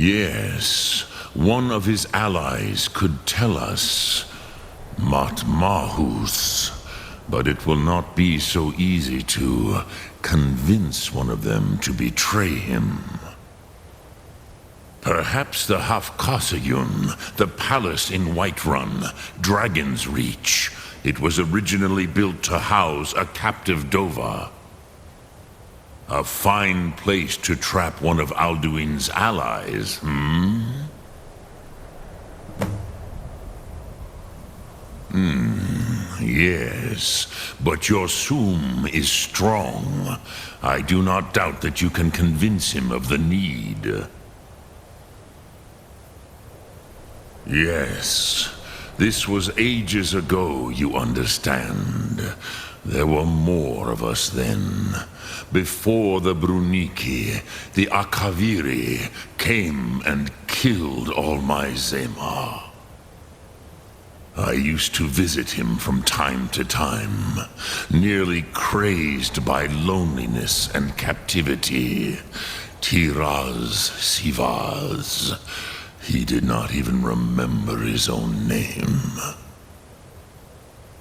Yes, one of his allies could tell us. Matmahus. But it will not be so easy to convince one of them to betray him. Perhaps the Hafkasayun, the palace in Whiterun, Dragon's Reach. It was originally built to house a captive Dova. A fine place to trap one of Alduin's allies, Yes, but your Sum is strong. I do not doubt that you can convince him of the need. Yes, this was ages ago, you understand. There were more of us then. Before the Bruniki, the Akaviri came and killed all my Zema. I used to visit him from time to time, nearly crazed by loneliness and captivity. Tiraz Sivaz. He did not even remember his own name.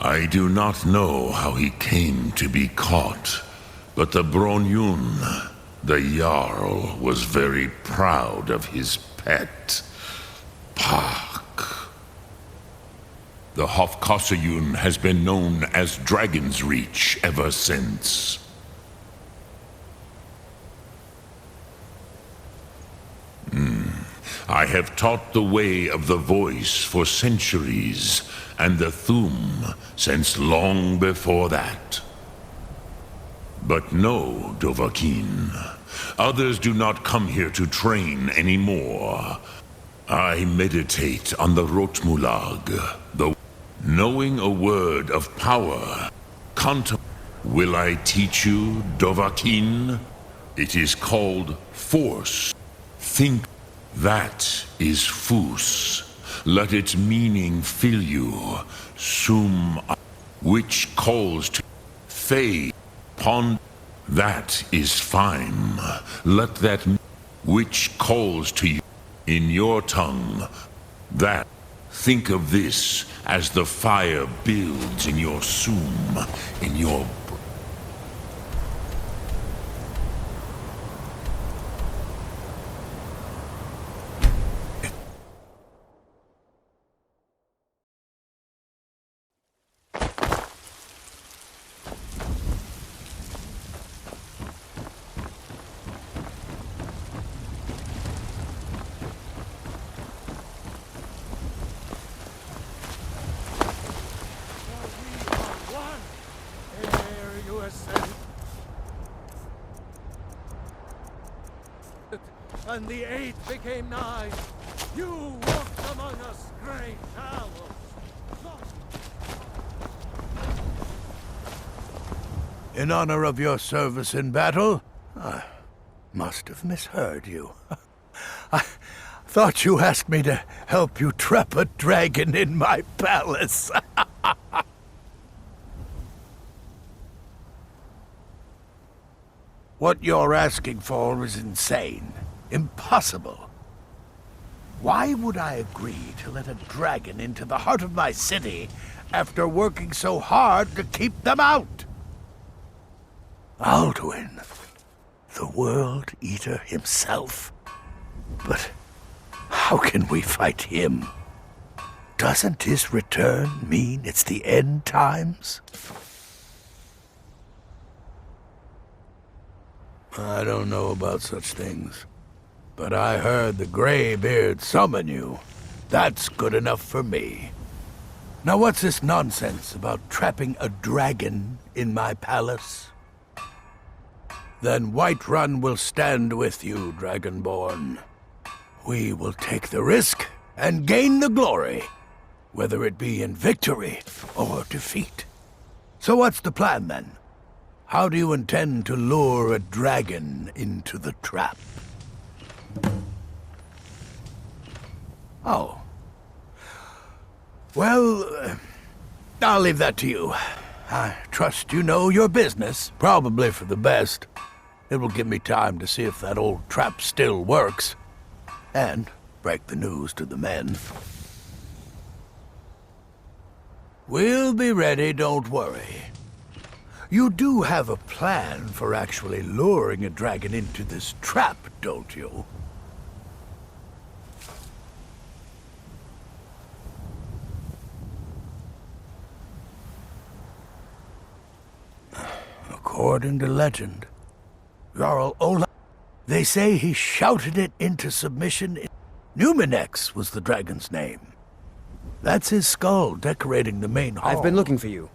I do not know how he came to be caught, but the Bronyun, the Jarl, was very proud of his pet, Pak. The Hofkosayun has been known as Dragon's Reach ever since. I have taught the way of the voice for centuries, and the Thum since long before that. But no, Dovahkiin. Others do not come here to train anymore. I meditate on the Rotmulag, the knowing a word of power. Will I teach you, Dovahkiin? It is called force. Think. That is Fus. Let its meaning fill you. Sum, which calls to Fey. Pond. That is fine. Let that which calls to you in your tongue. That. Think of this as the fire builds in your Sum, in your and the 8 became 9. You walked among us, great owls. In honor of your service in battle, I must have misheard you. I thought you asked me to help you trap a dragon in my palace. What you're asking for is insane. Impossible. Why would I agree to let a dragon into the heart of my city after working so hard to keep them out? Alduin, the World Eater himself. But how can we fight him? Doesn't his return mean it's the end times? I don't know about such things. But I heard the Greybeard summon you. That's good enough for me. Now what's this nonsense about trapping a dragon in my palace? Then Whiterun will stand with you, Dragonborn. We will take the risk and gain the glory, whether it be in victory or defeat. So what's the plan then? How do you intend to lure a dragon into the trap? Oh. Well, I'll leave that to you. I trust you know your business, probably for the best. It will give me time to see if that old trap still works. and break the news to the men. We'll be ready, don't worry. You do have a plan for actually luring a dragon into this trap, don't you? According to legend, Jarl Olaf, they say he shouted it into submission. Numinex was the dragon's name. That's his skull decorating the main hall. I've been looking for you.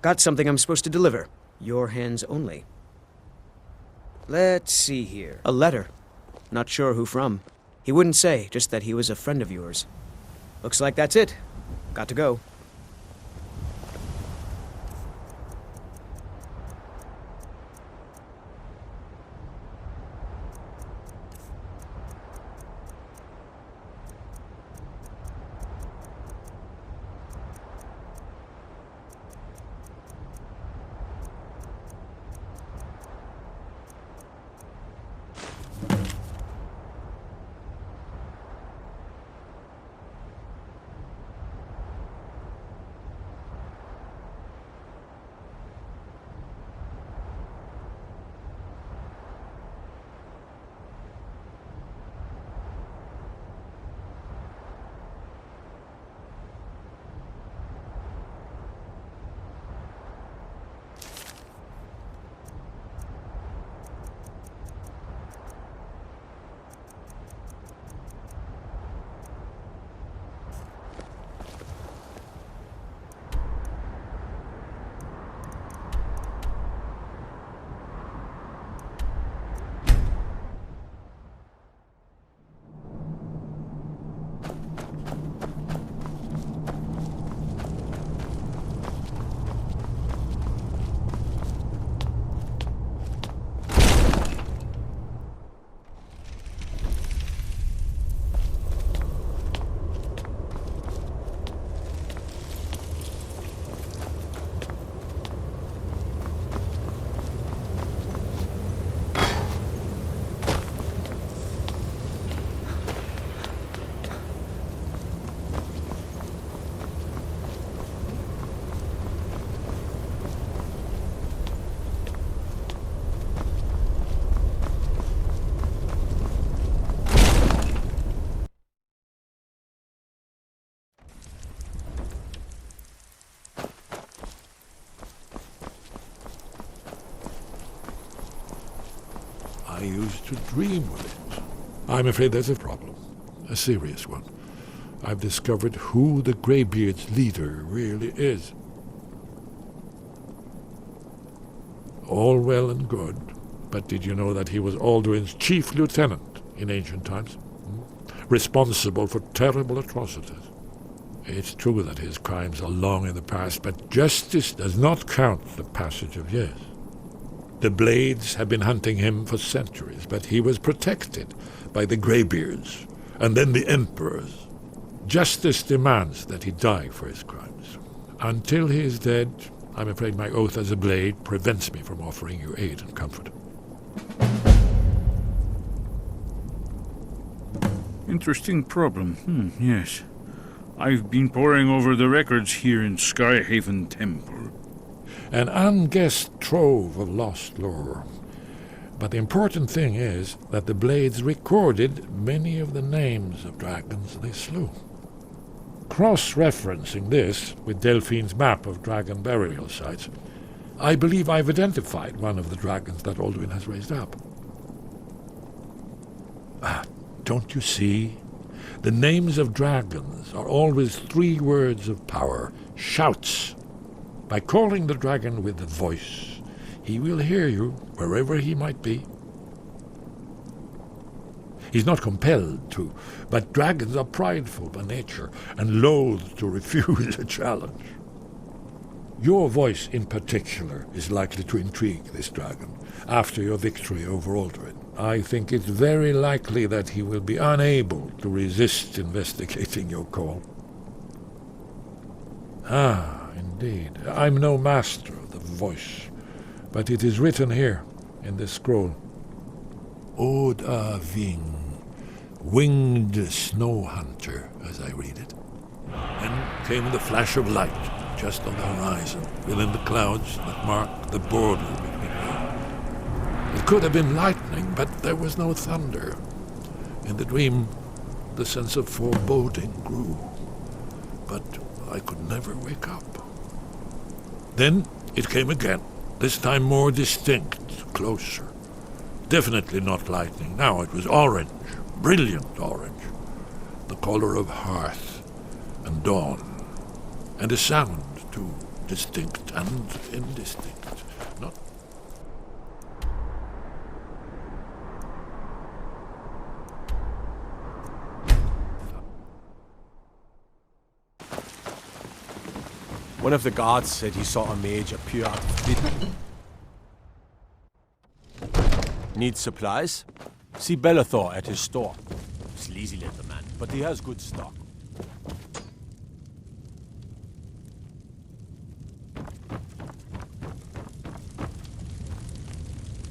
Got something I'm supposed to deliver. Your hands only. Let's see here. A letter. Not sure who from. He wouldn't say, just that he was a friend of yours. Looks like that's it. Got to go. I used to dream with it. I'm afraid there's a problem. A serious one. I've discovered who the Greybeard's leader really is. All well and good, but did you know that he was Alduin's chief lieutenant in ancient times? Responsible for terrible atrocities. It's true that his crimes are long in the past, but justice does not count the passage of years. The Blades have been hunting him for centuries, but he was protected by the Greybeards, and then the Emperors. Justice demands that he die for his crimes. Until he is dead, I'm afraid my oath as a Blade prevents me from offering you aid and comfort. Interesting problem. Yes. I've been poring over the records here in Skyhaven Temple. An unguessed trove of lost lore. But the important thing is that the Blades recorded many of the names of dragons they slew. Cross-referencing this with Delphine's map of dragon burial sites, I believe I've identified one of the dragons that Alduin has raised up. Don't you see? The names of dragons are always 3 words of power, shouts. By calling the dragon with the voice, he will hear you wherever he might be. He's not compelled to, but dragons are prideful by nature and loath to refuse a challenge. Your voice in particular is likely to intrigue this dragon after your victory over Alduin. I think it's very likely that he will be unable to resist investigating your call. Indeed. I'm no master of the voice, but it is written here in this scroll. Od a Ving, winged snow hunter, as I read it. Then came the flash of light, just on the horizon, within the clouds that mark the border between them. It could have been lightning, but there was no thunder. In the dream, the sense of foreboding grew, but I could never wake up. Then it came again, this time more distinct, closer. Definitely not lightning. Now it was orange, brilliant orange, the color of hearth and dawn, and a sound too, distinct and indistinct. Not One of the guards said he saw a mage appear out of the... Need supplies? See Bellathor at his store. Sleazy little man, but he has good stock.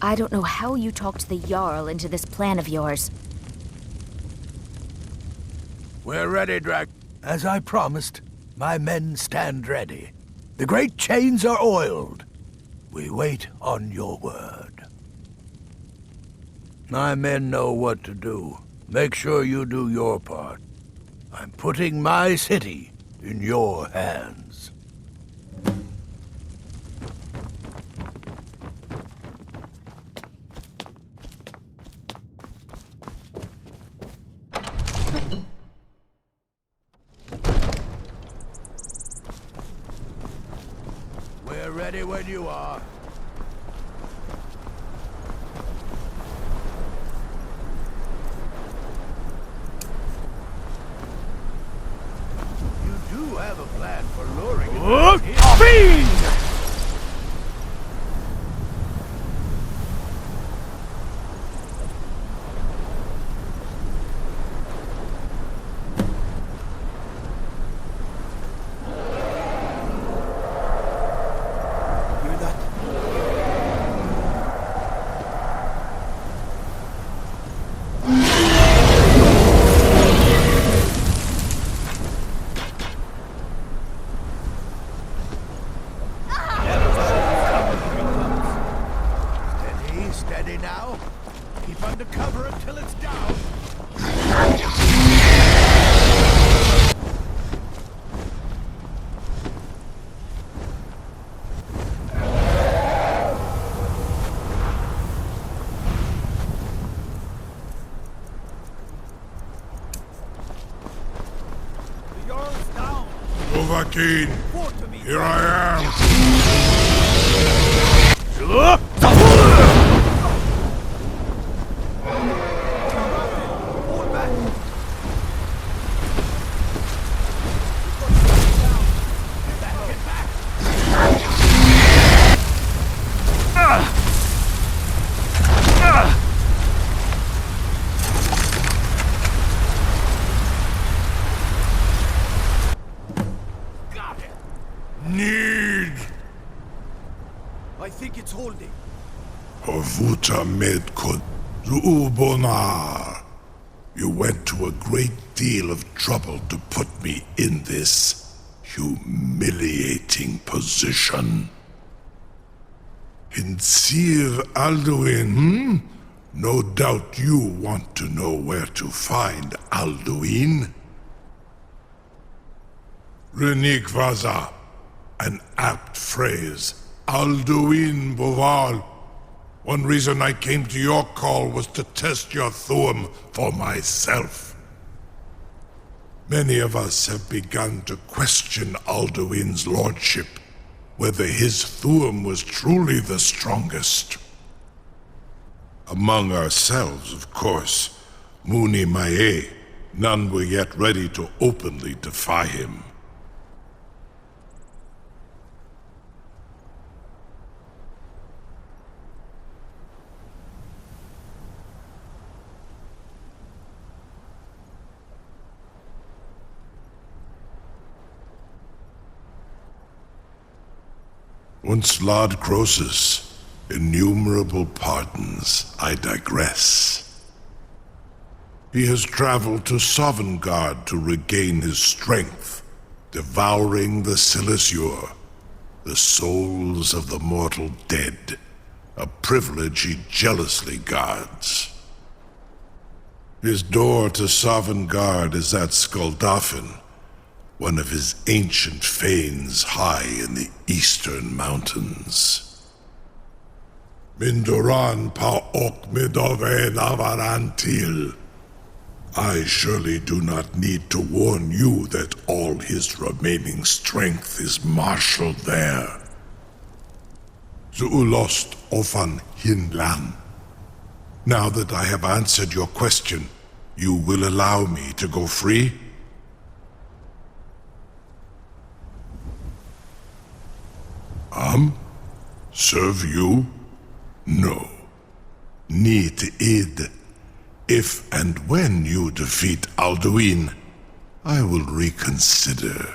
I don't know how you talked the Jarl into this plan of yours. We're ready, Drag. As I promised, my men stand ready. The great chains are oiled. We wait on your word. My men know what to do. Make sure you do your part. I'm putting my city in your hands. We're ready when you are. You do have a plan for luring it. Hear that? Steady, steady now. Keep under cover until it's down. The Jarl's down! Dovahkiin, here I am. Need I think it's holding. Havuta Medkut Zuubonar. You went to a great deal of trouble to put me in this humiliating position. Hinsir Alduin, No doubt you want to know where to find Alduin. Renik Vaza, an apt phrase. Alduin Boval. One reason I came to your call was to test your Thuum for myself. Many of us have begun to question Alduin's lordship, whether his Thuum was truly the strongest. Among ourselves, of course, Muni Mae, none were yet ready to openly defy him. Once Lord Croesus, innumerable pardons, I digress. He has traveled to Sovngarde to regain his strength, devouring the Silesure, the souls of the mortal dead, a privilege he jealously guards. His door to Sovngarde is at Skuldafn, one of his ancient fanes high in the eastern mountains. Mindoran pa ok midove navarantil. I surely do not need to warn you that all his remaining strength is marshaled there. Zuulost ofan hinlan. Now that I have answered your question, you will allow me to go free? Serve you? No. Need id. If and when you defeat Alduin, I will reconsider.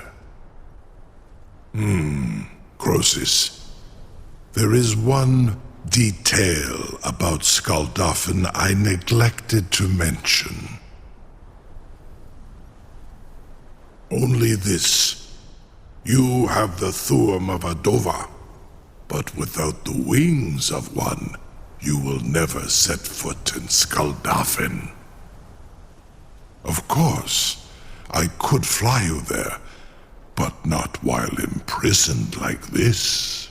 Croesus. There is one detail about Skuldafn I neglected to mention. Only this. You have the Thuum of a Dova, but without the wings of one, you will never set foot in Skuldafn. Of course, I could fly you there, but not while imprisoned like this.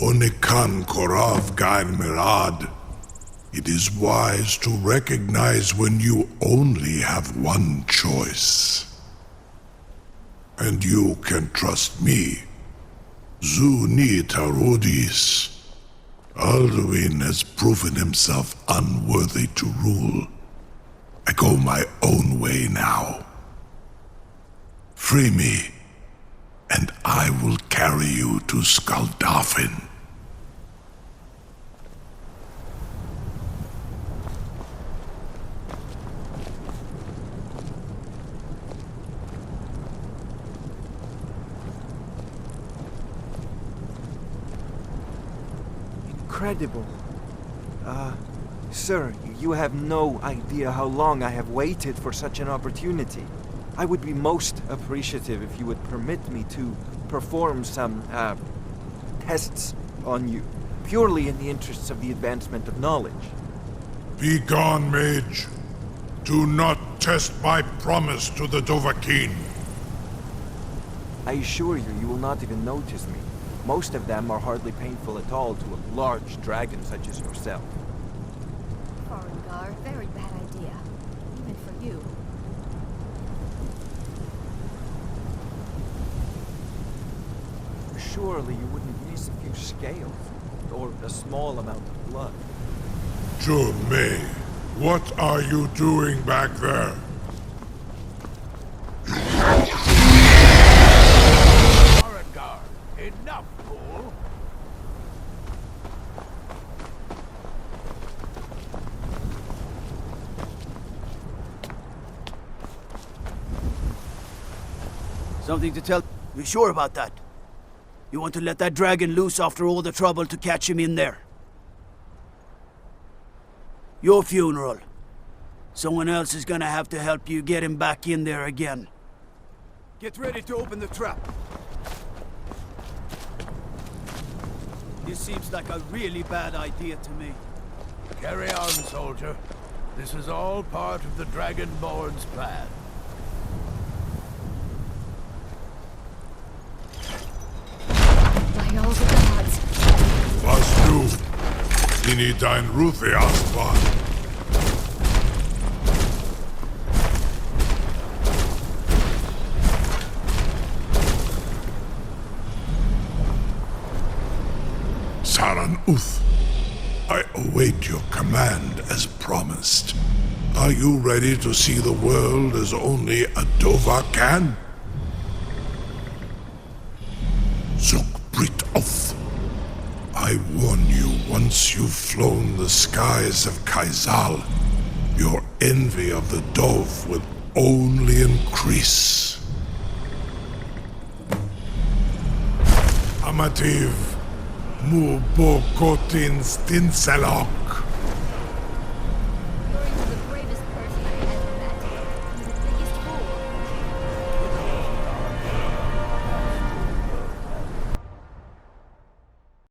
Onikan Korav Gain Mirad. It is wise to recognize when you only have one choice. And you can trust me. Zuni Tarudis. Alduin has proven himself unworthy to rule. I go my own way now. Free me, and I will carry you to Skuldafn. Incredible. Sir, you have no idea how long I have waited for such an opportunity. I would be most appreciative if you would permit me to perform some, tests on you, purely in the interests of the advancement of knowledge. Be gone, mage. Do not test my promise to the Dovahkiin. I assure you, you will not even notice me. Most of them are hardly painful at all to a large dragon such as yourself. Farengar, very bad idea. Even for you. Surely you wouldn't miss a few scales, or a small amount of blood. Mei, what are you doing back there? Farengar, enough, fool! Something to tell? You sure about that? You want to let that dragon loose after all the trouble to catch him in there? Your funeral. Someone else is gonna have to help you get him back in there again. Get ready to open the trap. This seems like a really bad idea to me. Carry on, soldier. This is all part of the Dragonborn's plan. By all the gods. Was du? Ini dein Ruthias war. Saran Uth, I await your command as promised. Are you ready to see the world as only a Dova can? Zukbrit Oth. I warn you, once you've flown the skies of Kaizal, your envy of the Dove will only increase. Amativ, Mu bokotin stinselok.